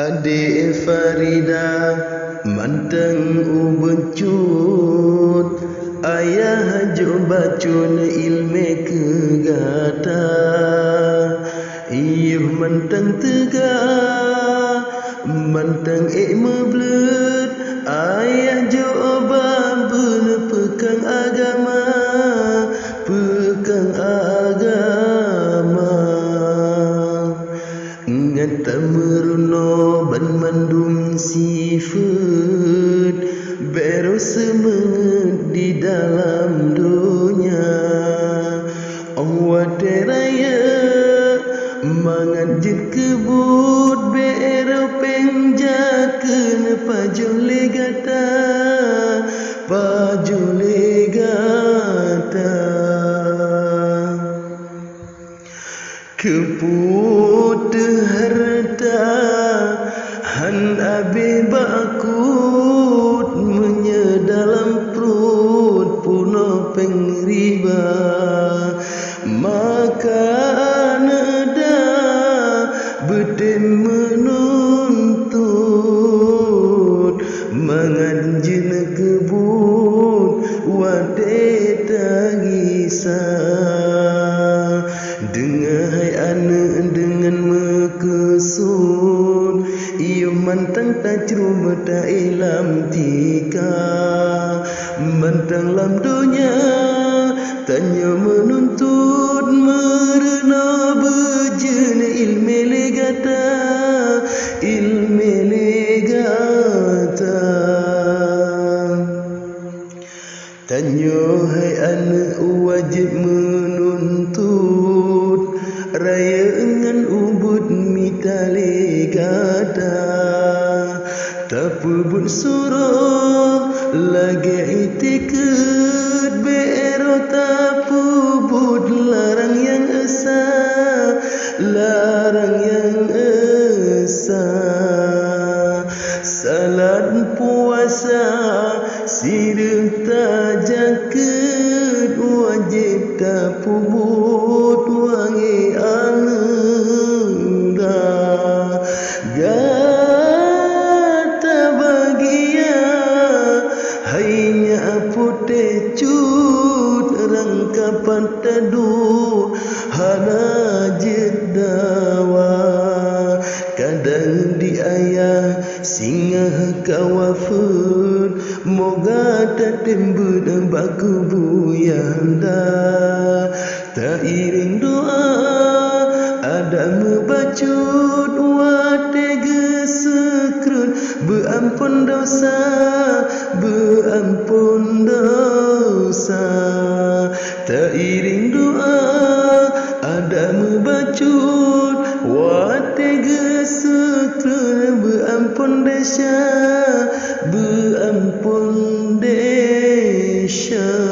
Adik Farida manteng ubencut, ayah jo bacun ilme kegata. Iyuh manteng tegak, manteng meblet, ayah jo babun pekang agama, pekang agama. Ngata meruno ban mandum sifat, beru semangat di dalam dunia. Awat raya mangan jin kebut, beru pengjakeun pajule gata, pajule gata. Keput harta han abe bakut, menyedalam perut puno pengriba. Maka neda betem menuntut, mangan jin kebut wate tagisah. Dengai anak dengan mekesud, iyo mantang tajrubah ta ilam tika. Mantang lam dunia tanya menuntut, merena bejen ilme legata, ilme legata. Tanya hai anak wajib menuntut, raya engan ubud mitale gata. Tapubut surah lagi itikad, beero tapubut larang yang esa, larang yang esa. Salat puasa sirih tajaket, wajib tapubut wangi anda. Gata bagia hanya putih cut, rangkapan teduh hana jedawa. Kadang di ayah singa kawafud, moga tatembut baku buyanda. Tak iring doa ada membacut, wate gesekrut beampun dosa, beampun dosa. Tak iring doa ada membacut, wate gesekrut beampun desa, beampun desa.